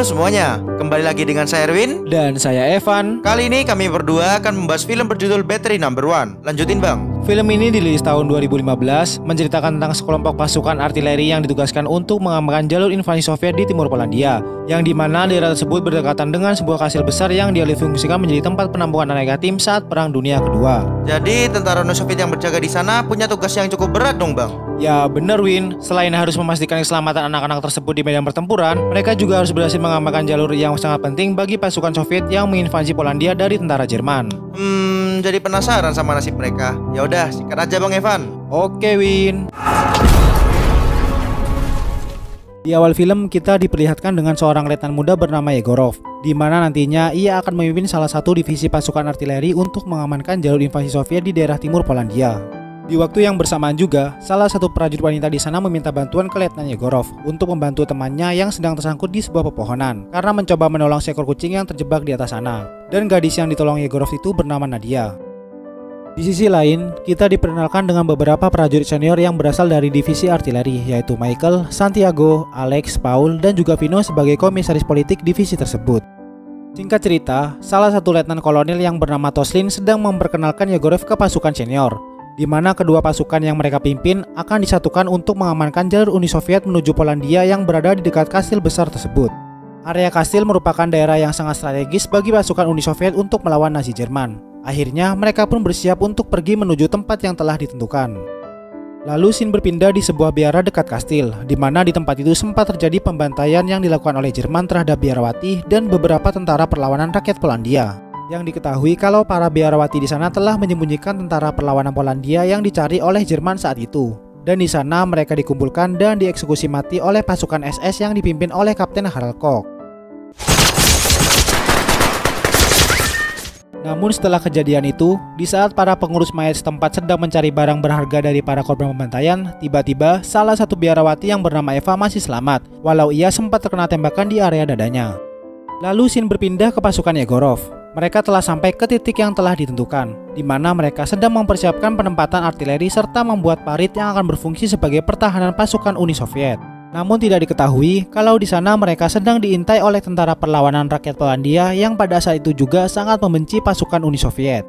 Halo semuanya, kembali lagi dengan saya Erwin dan saya Evan. Kali ini kami berdua akan membahas film berjudul Battery Number One. Lanjutin bang. Film ini dirilis tahun 2015, menceritakan tentang sekelompok pasukan artileri yang ditugaskan untuk mengamankan jalur invasi Soviet di timur Polandia, yang dimana daerah tersebut berdekatan dengan sebuah kastil besar yang dialihfungsikan menjadi tempat penampungan anak yatim saat Perang Dunia Kedua. Jadi tentara Uni Soviet yang berjaga di sana punya tugas yang cukup berat dong bang. Ya bener Win, selain harus memastikan keselamatan anak-anak tersebut di medan pertempuran, mereka juga harus berhasil mengamankan jalur yang sangat penting bagi pasukan Soviet yang menginvasi Polandia dari tentara Jerman. Jadi penasaran sama nasib mereka. Ya udah, sikat aja bang Evan. Oke Win. Di awal film kita diperlihatkan dengan seorang letnan muda bernama Yegorov, di mana nantinya ia akan memimpin salah satu divisi pasukan artileri untuk mengamankan jalur invasi Soviet di daerah timur Polandia. Di waktu yang bersamaan juga, salah satu prajurit wanita di sana meminta bantuan ke Letnan Yegorov untuk membantu temannya yang sedang tersangkut di sebuah pepohonan karena mencoba menolong seekor kucing yang terjebak di atas sana. Dan gadis yang ditolong Yegorov itu bernama Nadia. Di sisi lain, kita diperkenalkan dengan beberapa prajurit senior yang berasal dari divisi artileri, yaitu Michael, Santiago, Alex, Paul, dan juga Vino sebagai komisaris politik divisi tersebut. Singkat cerita, salah satu letnan kolonel yang bernama Toslin sedang memperkenalkan Yegorov ke pasukan senior, di mana kedua pasukan yang mereka pimpin akan disatukan untuk mengamankan jalur Uni Soviet menuju Polandia yang berada di dekat kastil besar tersebut. Area kastil merupakan daerah yang sangat strategis bagi pasukan Uni Soviet untuk melawan Nazi Jerman. Akhirnya mereka pun bersiap untuk pergi menuju tempat yang telah ditentukan. Lalu scene berpindah di sebuah biara dekat kastil, di mana di tempat itu sempat terjadi pembantaian yang dilakukan oleh Jerman terhadap biarawati dan beberapa tentara perlawanan rakyat Polandia. Yang diketahui kalau para biarawati di sana telah menyembunyikan tentara perlawanan Polandia yang dicari oleh Jerman saat itu. Dan di sana mereka dikumpulkan dan dieksekusi mati oleh pasukan SS yang dipimpin oleh Kapten Harald Koch. Namun setelah kejadian itu, di saat para pengurus mayat setempat sedang mencari barang berharga dari para korban pembantaian, tiba-tiba salah satu biarawati yang bernama Eva masih selamat, walau ia sempat terkena tembakan di area dadanya. Lalu scene berpindah ke pasukan Yegorov. Mereka telah sampai ke titik yang telah ditentukan, di mana mereka sedang mempersiapkan penempatan artileri serta membuat parit yang akan berfungsi sebagai pertahanan pasukan Uni Soviet. Namun tidak diketahui kalau di sana mereka sedang diintai oleh tentara perlawanan rakyat Polandia yang pada saat itu juga sangat membenci pasukan Uni Soviet.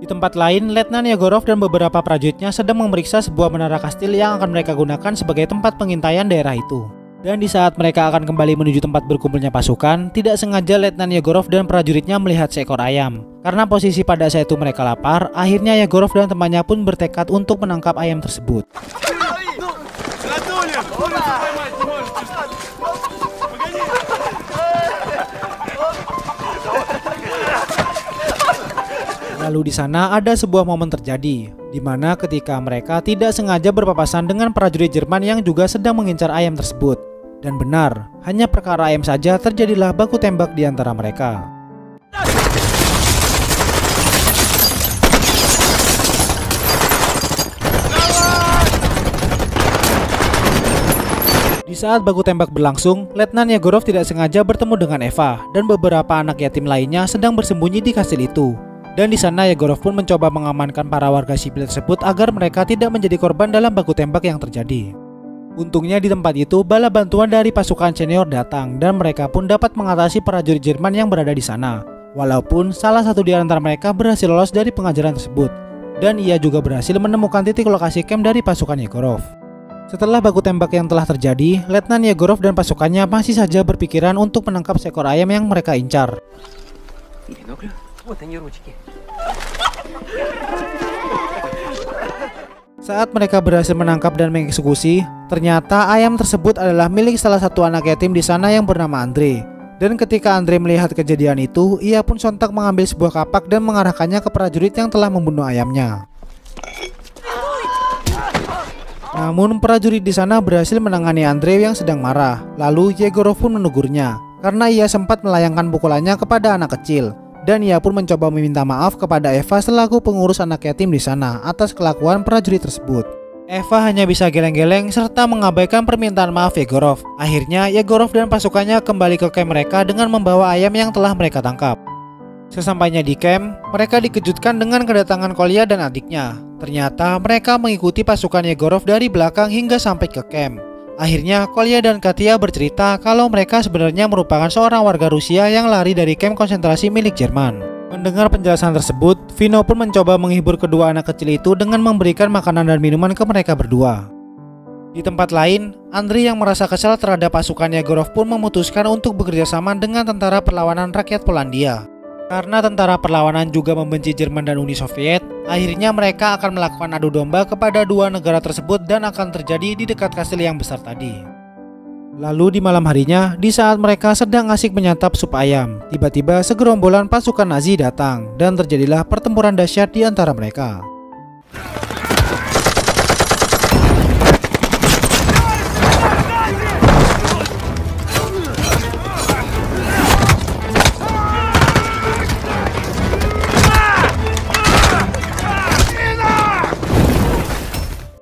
Di tempat lain, Letnan Yegorov dan beberapa prajuritnya sedang memeriksa sebuah menara kastil yang akan mereka gunakan sebagai tempat pengintaian daerah itu. Dan di saat mereka akan kembali menuju tempat berkumpulnya pasukan, tidak sengaja Letnan Yegorov dan prajuritnya melihat seekor ayam. Karena posisi pada saat itu mereka lapar, akhirnya Yegorov dan temannya pun bertekad untuk menangkap ayam tersebut. Lalu di sana ada sebuah momen terjadi, di mana ketika mereka tidak sengaja berpapasan dengan prajurit Jerman yang juga sedang mengincar ayam tersebut. Dan benar, hanya perkara ayam saja terjadilah baku tembak di antara mereka. Di saat baku tembak berlangsung, Letnan Yegorov tidak sengaja bertemu dengan Eva dan beberapa anak yatim lainnya sedang bersembunyi di kastil itu. Dan di sana Yegorov pun mencoba mengamankan para warga sipil tersebut agar mereka tidak menjadi korban dalam baku tembak yang terjadi. Untungnya di tempat itu bala bantuan dari pasukan senior datang dan mereka pun dapat mengatasi prajurit Jerman yang berada di sana. Walaupun salah satu di antara mereka berhasil lolos dari pengajaran tersebut, dan ia juga berhasil menemukan titik lokasi camp dari pasukan Yegorov. Setelah baku tembak yang telah terjadi, Letnan Yegorov dan pasukannya masih saja berpikiran untuk menangkap seekor ayam yang mereka incar. Saat mereka berhasil menangkap dan mengeksekusi, ternyata ayam tersebut adalah milik salah satu anak yatim di sana yang bernama Andre. Dan ketika Andre melihat kejadian itu, ia pun sontak mengambil sebuah kapak dan mengarahkannya ke prajurit yang telah membunuh ayamnya. Namun prajurit di sana berhasil menangani Andre yang sedang marah. Lalu Yegorov pun menegurnya karena ia sempat melayangkan pukulannya kepada anak kecil. Dan ia pun mencoba meminta maaf kepada Eva selaku pengurus anak yatim di sana atas kelakuan prajurit tersebut. Eva hanya bisa geleng-geleng serta mengabaikan permintaan maaf Yegorov. Akhirnya Yegorov dan pasukannya kembali ke camp mereka dengan membawa ayam yang telah mereka tangkap. Sesampainya di camp, mereka dikejutkan dengan kedatangan Kolya dan adiknya. Ternyata mereka mengikuti pasukan Yegorov dari belakang hingga sampai ke camp. Akhirnya Kolya dan Katia bercerita kalau mereka sebenarnya merupakan seorang warga Rusia yang lari dari kamp konsentrasi milik Jerman. Mendengar penjelasan tersebut, Vino pun mencoba menghibur kedua anak kecil itu dengan memberikan makanan dan minuman ke mereka berdua. Di tempat lain, Andriy yang merasa kesal terhadap pasukan Yegorov pun memutuskan untuk bekerja sama dengan tentara perlawanan rakyat Polandia. Karena tentara perlawanan juga membenci Jerman dan Uni Soviet, akhirnya mereka akan melakukan adu domba kepada dua negara tersebut dan akan terjadi di dekat kastil yang besar tadi. Lalu di malam harinya, di saat mereka sedang asik menyantap sup ayam, tiba-tiba segerombolan pasukan Nazi datang dan terjadilah pertempuran dahsyat di antara mereka.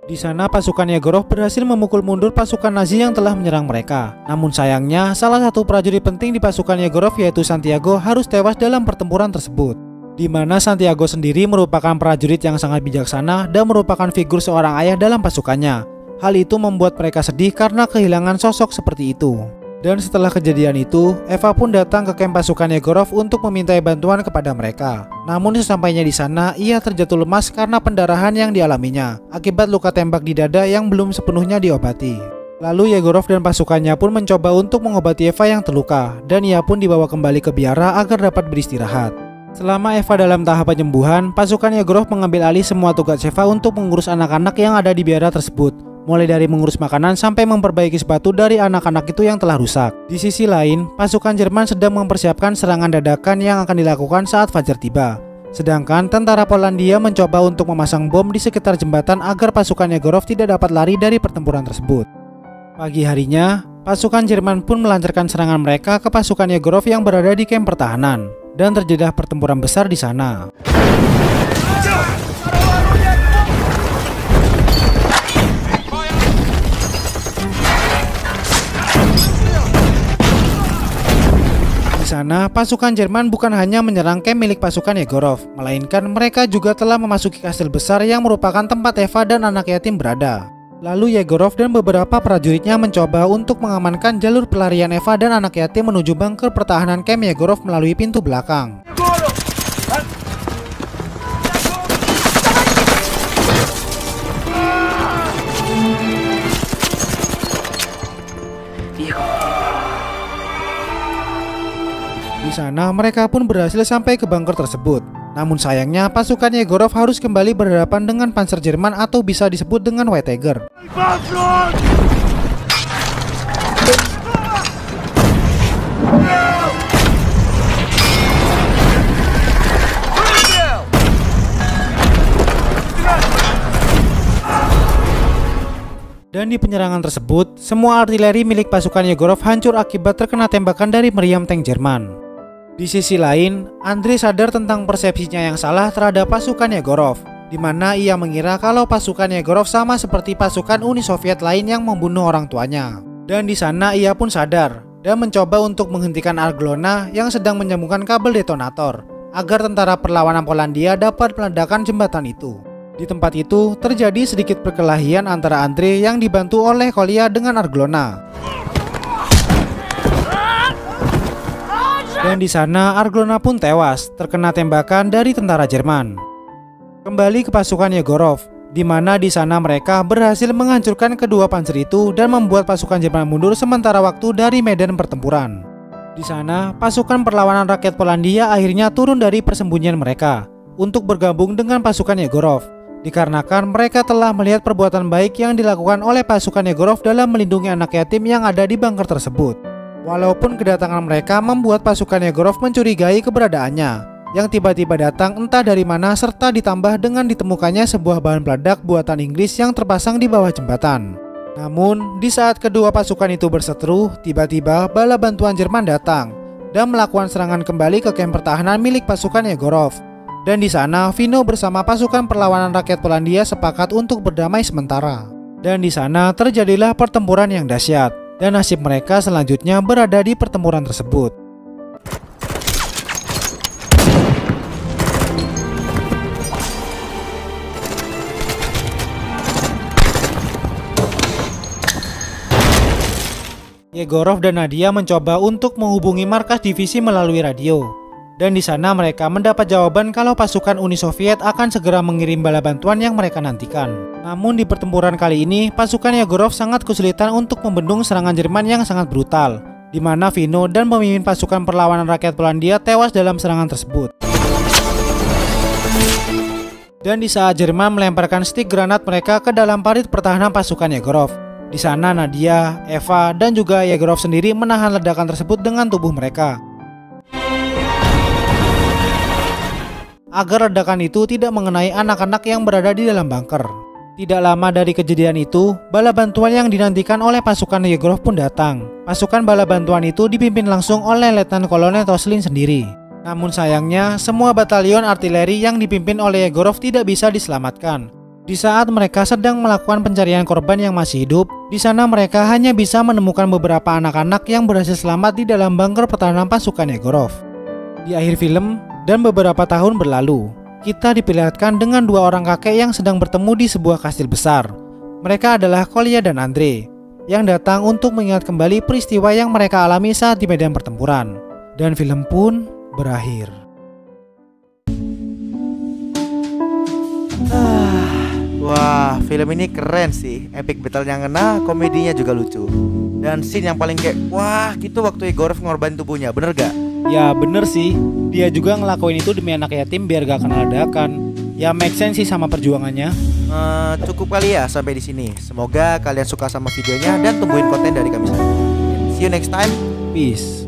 Di sana pasukan Yegorov berhasil memukul mundur pasukan Nazi yang telah menyerang mereka. Namun sayangnya, salah satu prajurit penting di pasukan Yegorov yaitu Santiago harus tewas dalam pertempuran tersebut. Di mana Santiago sendiri merupakan prajurit yang sangat bijaksana dan merupakan figur seorang ayah dalam pasukannya. Hal itu membuat mereka sedih karena kehilangan sosok seperti itu. Dan setelah kejadian itu, Eva pun datang ke kamp pasukan Yegorov untuk memintai bantuan kepada mereka. Namun sesampainya di sana, ia terjatuh lemas karena pendarahan yang dialaminya akibat luka tembak di dada yang belum sepenuhnya diobati. Lalu Yegorov dan pasukannya pun mencoba untuk mengobati Eva yang terluka, dan ia pun dibawa kembali ke biara agar dapat beristirahat. Selama Eva dalam tahap penyembuhan, pasukan Yegorov mengambil alih semua tugas Eva untuk mengurus anak-anak yang ada di biara tersebut. Mulai dari mengurus makanan sampai memperbaiki sepatu dari anak-anak itu yang telah rusak. Di sisi lain, pasukan Jerman sedang mempersiapkan serangan dadakan yang akan dilakukan saat fajar tiba. Sedangkan tentara Polandia mencoba untuk memasang bom di sekitar jembatan agar pasukan Yegorov tidak dapat lari dari pertempuran tersebut. Pagi harinya, pasukan Jerman pun melancarkan serangan mereka ke pasukan Yegorov yang berada di kamp pertahanan. Dan terjadilah pertempuran besar di sana. Di sana, pasukan Jerman bukan hanya menyerang kamp milik pasukan Yegorov, melainkan mereka juga telah memasuki kastil besar yang merupakan tempat Eva dan anak yatim berada. Lalu Yegorov dan beberapa prajuritnya mencoba untuk mengamankan jalur pelarian Eva dan anak yatim menuju bunker pertahanan kamp Yegorov melalui pintu belakang. Di sana mereka pun berhasil sampai ke bunker tersebut. Namun sayangnya pasukan Yegorov harus kembali berhadapan dengan panser Jerman atau bisa disebut dengan White Tiger. Dan di penyerangan tersebut, semua artileri milik pasukan Yegorov hancur akibat terkena tembakan dari meriam tank Jerman. Di sisi lain, Andriy sadar tentang persepsinya yang salah terhadap pasukan Yegorov, di mana ia mengira kalau pasukan Yegorov sama seperti pasukan Uni Soviet lain yang membunuh orang tuanya. Dan di sana ia pun sadar dan mencoba untuk menghentikan Arglona yang sedang menyambungkan kabel detonator agar tentara perlawanan Polandia dapat meledakkan jembatan itu. Di tempat itu terjadi sedikit perkelahian antara Andriy yang dibantu oleh Kolya dengan Arglona. Dan di sana Arglona pun tewas terkena tembakan dari tentara Jerman. Kembali ke pasukan Yegorov, di mana di sana mereka berhasil menghancurkan kedua panser itu dan membuat pasukan Jerman mundur sementara waktu dari medan pertempuran. Di sana, pasukan perlawanan rakyat Polandia akhirnya turun dari persembunyian mereka untuk bergabung dengan pasukan Yegorov, dikarenakan mereka telah melihat perbuatan baik yang dilakukan oleh pasukan Yegorov dalam melindungi anak yatim yang ada di bunker tersebut. Walaupun kedatangan mereka membuat pasukan Yegorov mencurigai keberadaannya, yang tiba-tiba datang entah dari mana serta ditambah dengan ditemukannya sebuah bahan peledak buatan Inggris yang terpasang di bawah jembatan. Namun, di saat kedua pasukan itu berseteru, tiba-tiba bala bantuan Jerman datang dan melakukan serangan kembali ke kamp pertahanan milik pasukan Yegorov. Dan di sana, Vino bersama pasukan perlawanan rakyat Polandia sepakat untuk berdamai sementara. Dan di sana terjadilah pertempuran yang dahsyat, dan nasib mereka selanjutnya berada di pertempuran tersebut. Yegorov dan Nadia mencoba untuk menghubungi markas divisi melalui radio. Dan di sana mereka mendapat jawaban kalau pasukan Uni Soviet akan segera mengirim bala bantuan yang mereka nantikan. Namun di pertempuran kali ini, pasukan Yegorov sangat kesulitan untuk membendung serangan Jerman yang sangat brutal, di mana Vino dan pemimpin pasukan perlawanan rakyat Polandia tewas dalam serangan tersebut. Dan di saat Jerman melemparkan stik granat mereka ke dalam parit pertahanan pasukan Yegorov, di sana Nadia, Eva, dan juga Yegorov sendiri menahan ledakan tersebut dengan tubuh mereka. Agar ledakan itu tidak mengenai anak-anak yang berada di dalam bunker. Tidak lama dari kejadian itu, bala bantuan yang dinantikan oleh pasukan Yegorov pun datang. Pasukan bala bantuan itu dipimpin langsung oleh Letnan Kolonel Toslin sendiri. Namun sayangnya, semua batalion artileri yang dipimpin oleh Yegorov tidak bisa diselamatkan. Di saat mereka sedang melakukan pencarian korban yang masih hidup, di sana mereka hanya bisa menemukan beberapa anak-anak yang berhasil selamat di dalam bunker pertahanan pasukan Yegorov. Di akhir film, dan beberapa tahun berlalu, kita diperlihatkan dengan dua orang kakek yang sedang bertemu di sebuah kastil besar. Mereka adalah Kolya dan Andre, yang datang untuk mengingat kembali peristiwa yang mereka alami saat di medan pertempuran. Dan film pun berakhir. Wah, film ini keren sih. Epic battle yang ngena, komedinya juga lucu. Dan scene yang paling kayak, wah gitu waktu Yegorov ngorbanin tubuhnya, bener gak? Ya bener sih, dia juga ngelakuin itu demi anak yatim biar gak kena ledakan. Ya make sense sih sama perjuangannya. Cukup kali ya sampai di sini. Semoga kalian suka sama videonya dan tungguin konten dari kami. See you next time. Peace.